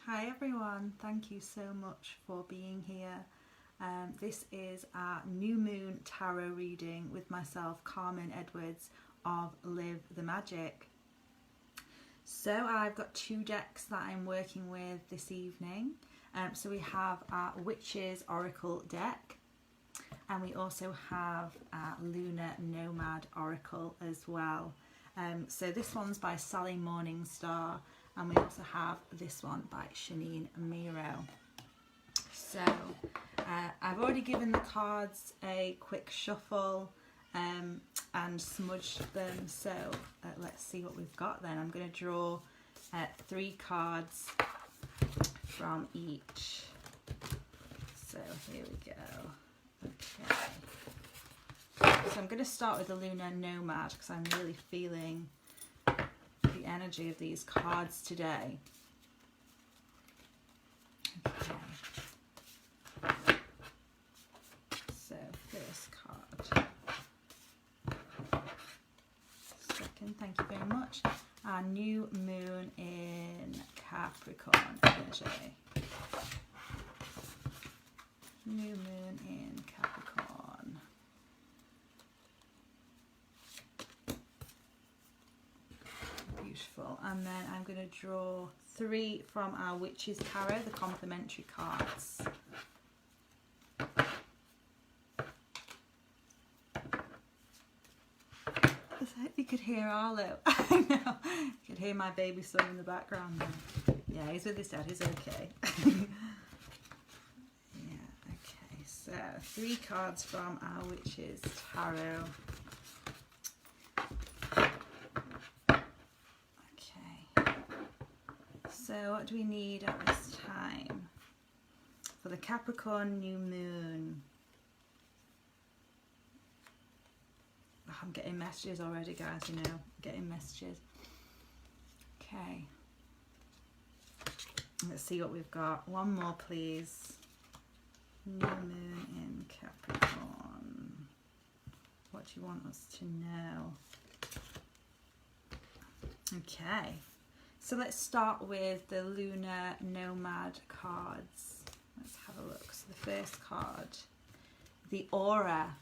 Hi everyone, thank you so much for being here. This is our new moon tarot reading with myself, Carmen Edwards of Live the Magic. So I've got two decks that I'm working with this evening. So we have our Witches Oracle deck, and we also have our Lunar Nomad Oracle as well. So this one's by Sally Morningstar, and we also have this one by Shanine Miro. So I've already given the cards a quick shuffle and smudged them, so let's see what we've got then. I'm going to draw 3 cards from each. So here we go. Okay. So I'm going to start with the Lunar Nomad because I'm really feeling the energy of these cards today. Okay. So first card. Second, thank you very much. Our new moon in Capricorn energy. New moon in Capricorn. Beautiful. And then I'm going to draw 3 from our Witches Tarot, the complementary cards. I hope you could hear Arlo. I know. You could hear my baby son in the background now. Yeah, he's with his dad. He's okay. Yeah, okay. So 3 cards from our Witches Tarot. So what do we need at this time for the Capricorn new moon? Oh, I'm getting messages already, guys, you know, I'm getting messages. Okay. Let's see what we've got. One more, please. New moon in Capricorn. What do you want us to know? Okay. So let's start with the Lunar Nomad cards. Let's have a look. So the first card, the Aura.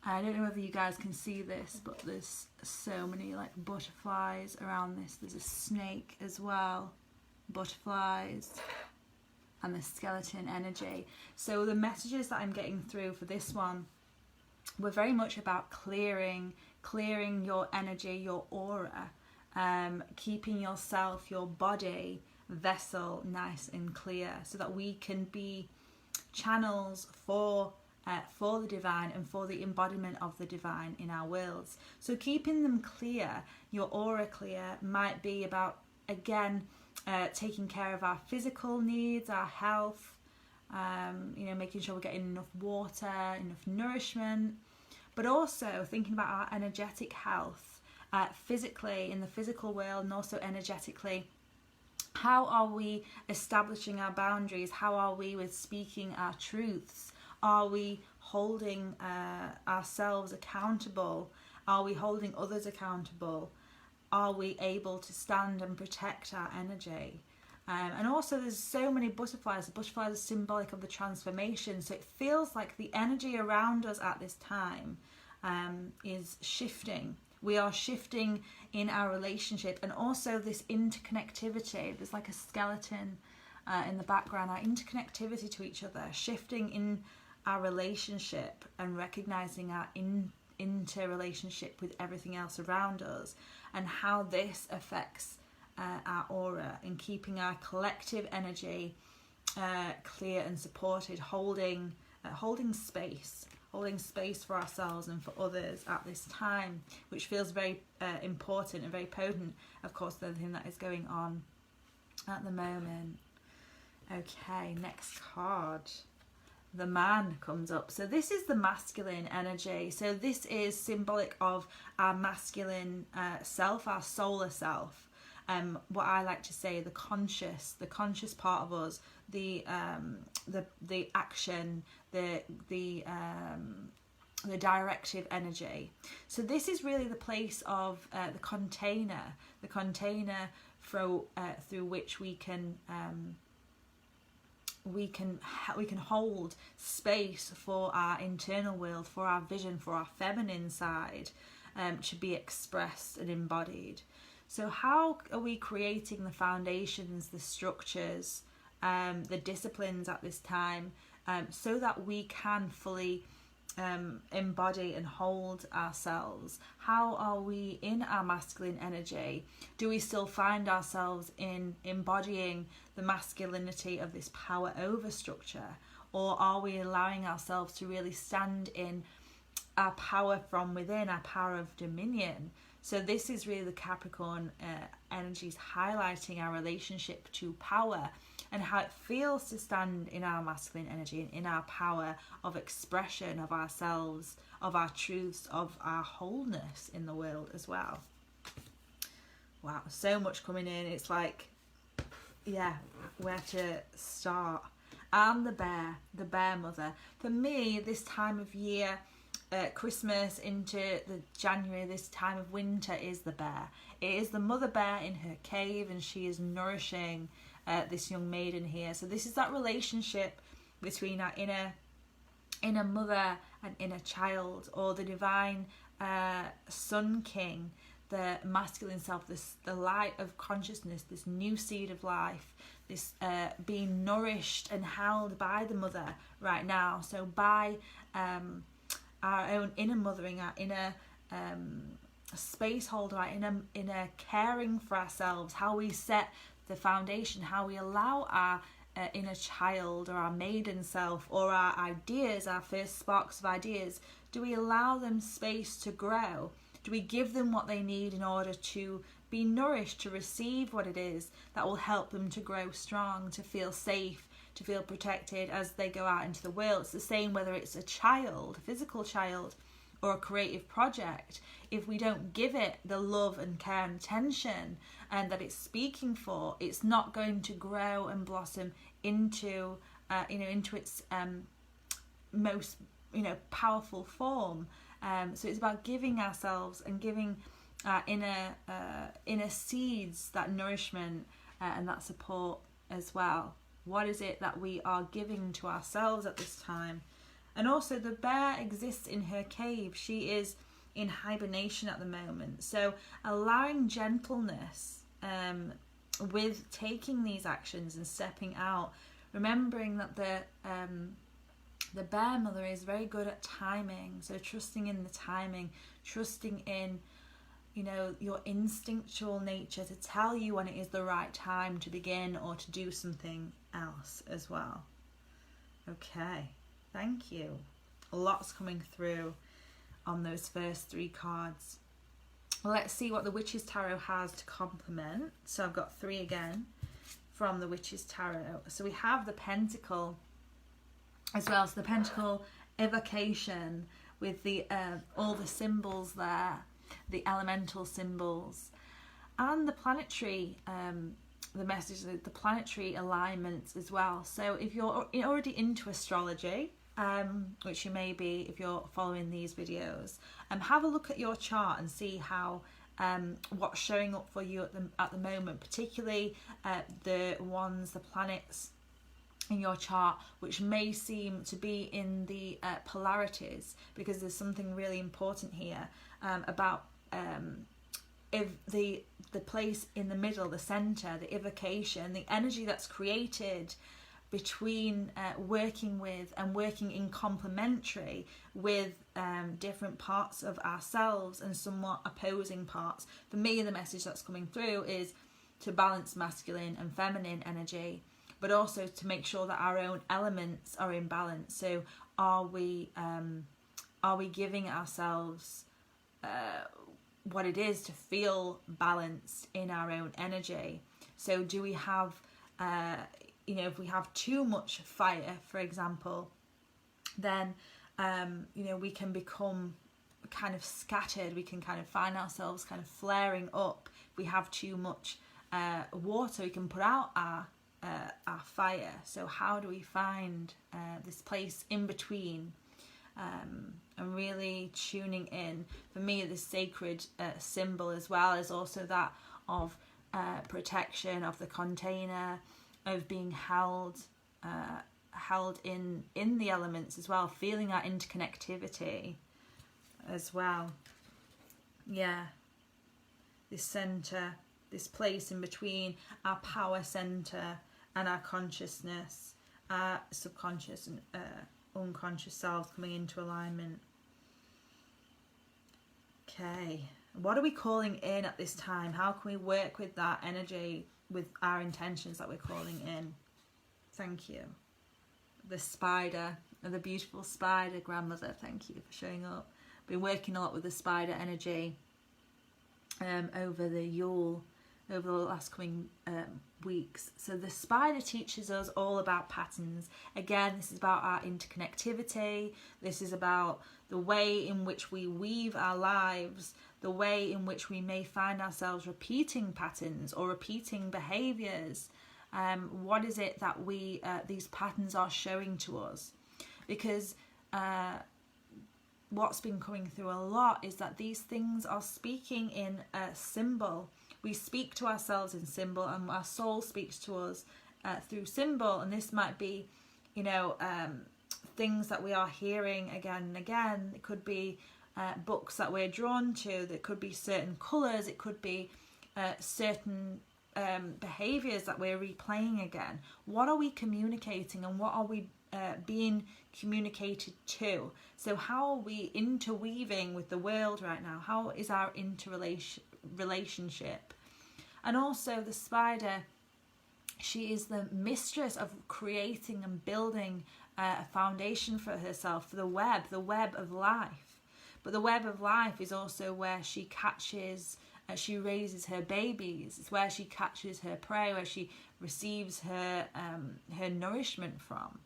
I don't know whether you guys can see this, but there's so many like butterflies around this. There's a snake as well, butterflies, and the skeleton energy. So the messages that I'm getting through for this one were very much about clearing your energy, your aura. Keeping yourself, your body, vessel nice and clear so that we can be channels for the divine and for the embodiment of the divine in our worlds. So keeping them clear, your aura clear, might be about, again, taking care of our physical needs, our health, you know, making sure we're getting enough water, enough nourishment, but also thinking about our energetic health. Physically, in the physical world, and also energetically. How are we establishing our boundaries? How are we with speaking our truths? Are we holding ourselves accountable? Are we holding others accountable? Are we able to stand and protect our energy? And also there's so many butterflies. The butterflies are symbolic of the transformation. So it feels like the energy around us at this time is shifting. We are shifting in our relationship, and also this interconnectivity. There's like a skeleton in the background, our interconnectivity to each other, shifting in our relationship and recognizing our interrelationship with everything else around us, and how this affects our aura and keeping our collective energy clear and supported, holding space for ourselves and for others at this time, which feels very important and very potent, of course, the thing that is going on at the moment. Okay, next card. The Man comes up. So this is the masculine energy. So this is symbolic of our masculine self, our solar self. What I like to say, the conscious part of us, the action, the the directive energy. So this is really the place of the container through which we can hold space for our internal world, for our vision, for our feminine side to be expressed and embodied. So how are we creating the foundations, the structures, the disciplines at this time so that we can fully embody and hold ourselves? How are we in our masculine energy? Do we still find ourselves in embodying the masculinity of this power over structure, or are we allowing ourselves to really stand in our power from within, our power of dominion? So this is really the Capricorn energies highlighting our relationship to power and how it feels to stand in our masculine energy and in our power of expression of ourselves, of our truths, of our wholeness in the world as well. Wow, so much coming in. It's like, yeah, where to start. And the bear mother. For me, this time of year, Christmas into the January, this time of winter, is the bear. It is the mother bear in her cave, and she is nourishing this young maiden here. So this is that relationship between our inner mother and inner child, or the divine sun king, the masculine self, the light of consciousness, this new seed of life, this being nourished and held by the mother right now. So by our own inner mothering, our inner space holder, our inner caring for ourselves, how we set the foundation, how we allow our inner child or our maiden self or our ideas, our first sparks of ideas, do we allow them space to grow? Do we give them what they need in order to be nourished, to receive what it is that will help them to grow strong, to feel safe, to feel protected as they go out into the world? It's the same whether it's a child, a physical child, or a creative project. If we don't give it the love and care and attention and that it's speaking for, it's not going to grow and blossom into into its most powerful form. So it's about giving ourselves and giving our inner seeds that nourishment and that support as well. What is it that we are giving to ourselves at this time? And also, the bear exists in her cave. She is in hibernation at the moment. So allowing gentleness with taking these actions and stepping out, remembering that the bear mother is very good at timing. So trusting in the timing, trusting in your instinctual nature to tell you when it is the right time to begin or to do something else as well. Okay, thank you. Lots coming through on those first three cards. Let's see what the Witch's Tarot has to complement. So I've got three again from the Witch's Tarot. So we have the Pentacle as well. So the Pentacle evocation with the all the symbols there, the elemental symbols, and the planetary the message, the planetary alignments as well. So if you're already into astrology, which you may be if you're following these videos, have a look at your chart and see how what's showing up for you at the moment, particularly the planets in your chart which may seem to be in the polarities, because there's something really important here about if the place in the middle, the center, the evocation, the energy that's created between working with and working in complementary with different parts of ourselves and somewhat opposing parts. For me, the message that's coming through is to balance masculine and feminine energy, but also to make sure that our own elements are in balance. So are we giving ourselves what it is to feel balanced in our own energy? So do we have if we have too much fire, for example, then we can become kind of scattered. We can kind of find ourselves kind of flaring up. If we have too much water, we can put out our fire. So how do we find this place in between and really tuning in. For me, this sacred symbol as well is also that of protection, of the container, of being held in the elements as well, feeling our interconnectivity as well. Yeah, this center, this place in between our power center and our consciousness, our subconscious and unconscious selves coming into alignment. Okay, what are we calling in at this time? How can we work with that energy, with our intentions that we're calling in? Thank you. The spider, the beautiful spider, grandmother, thank you for showing up. Been working a lot with the spider energy over the Yule, over the last coming weeks. So the spider teaches us all about patterns. Again, this is about our interconnectivity. This is about the way in which we weave our lives, the way in which we may find ourselves repeating patterns or repeating behaviors. What is it that these patterns are showing to us? Because what's been coming through a lot is that these things are speaking in a symbol. We speak to ourselves in symbol, and our soul speaks to us through symbol. And this might be, things that we are hearing again and again. It could be books that we're drawn to. There could be certain colours. It could be certain behaviours that we're replaying again. What are we communicating, and what are we being communicated to? So how are we interweaving with the world right now? How is our relationship? And also the spider, she is the mistress of creating and building a foundation for herself, for the web of life. But the web of life is also where she catches, she raises her babies. It's where she catches her prey, where she receives her nourishment from.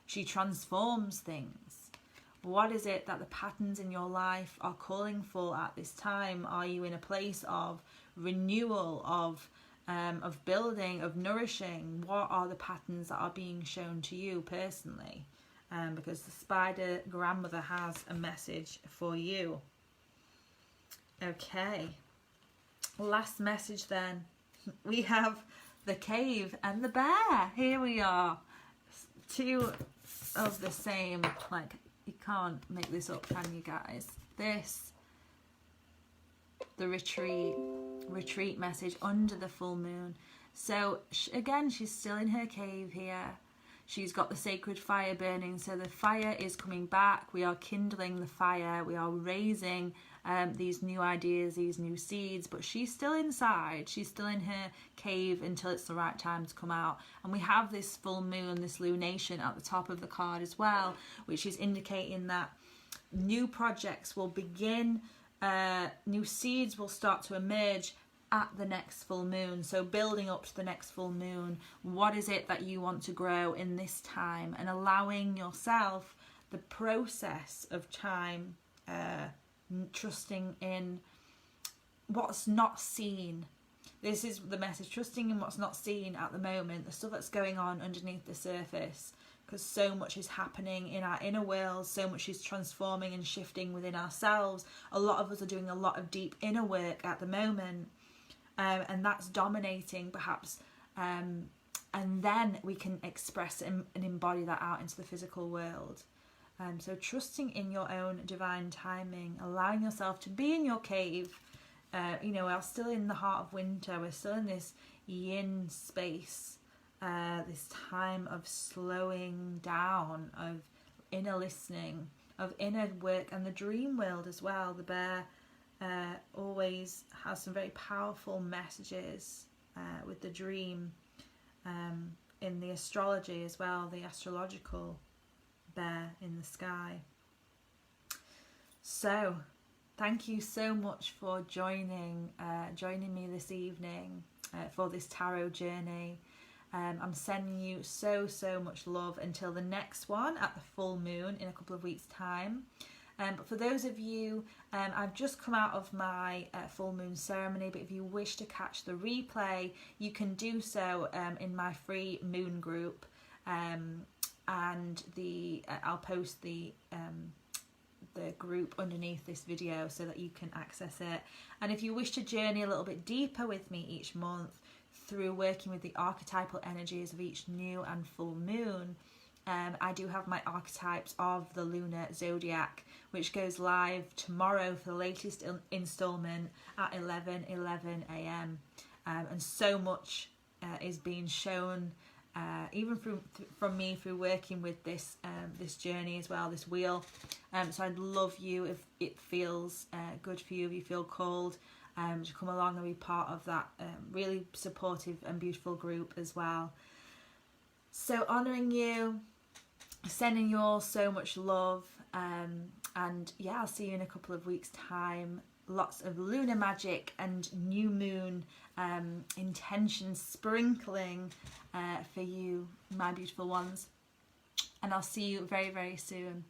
She transforms things. What is it that the patterns in your life are calling for at this time? Are you in a place of renewal, of building, of nourishing? What are the patterns that are being shown to you personally? Because the spider grandmother has a message for you. Okay. Last message then. We have the cave and the bear. Here we are. Two of the same. Like, you can't make this up, can you guys? This, the retreat message under the full moon. So again, she's still in her cave here. She's got the sacred fire burning, so the fire is coming back. We are kindling the fire. We are raising these new ideas, these new seeds, but she's still inside. She's still in her cave until it's the right time to come out. And we have this full moon, this lunation at the top of the card as well, which is indicating that new projects will begin, new seeds will start to emerge at the next full moon. So building up to the next full moon, what is it that you want to grow in this time, and allowing yourself the process of time, trusting in what's not seen. This is the message, trusting in what's not seen at the moment, the stuff that's going on underneath the surface, because so much is happening in our inner world, so much is transforming and shifting within ourselves. A lot of us are doing a lot of deep inner work at the moment, and that's dominating perhaps, and then we can express and embody that out into the physical world. So trusting in your own divine timing, allowing yourself to be in your cave. We're still in the heart of winter. We're still in this yin space, this time of slowing down, of inner listening, of inner work, and the dream world as well. The bear always has some very powerful messages with the dream, in the astrology as well, the astrological bear in the sky. So thank you so much for joining me this evening for this tarot journey. I'm sending you so much love until the next one at the full moon in a couple of weeks' time. But for those of you, I've just come out of my full moon ceremony, but if you wish to catch the replay, you can do so in my free moon group. And I'll post the the group underneath this video so that you can access it. And if you wish to journey a little bit deeper with me each month through working with the archetypal energies of each new and full moon, I do have my archetypes of the lunar zodiac, which goes live tomorrow for the latest installment at 11:11 a.m. And so much is being shown, even from me through working with this this journey as well, this wheel. So I'd love you, if it feels good for you, if you feel called, to come along and be part of that really supportive and beautiful group as well. So honouring you, sending you all so much love, and yeah, I'll see you in a couple of weeks' time. Lots of lunar magic and new moon intention sprinkling for you, my beautiful ones, and I'll see you very, very soon.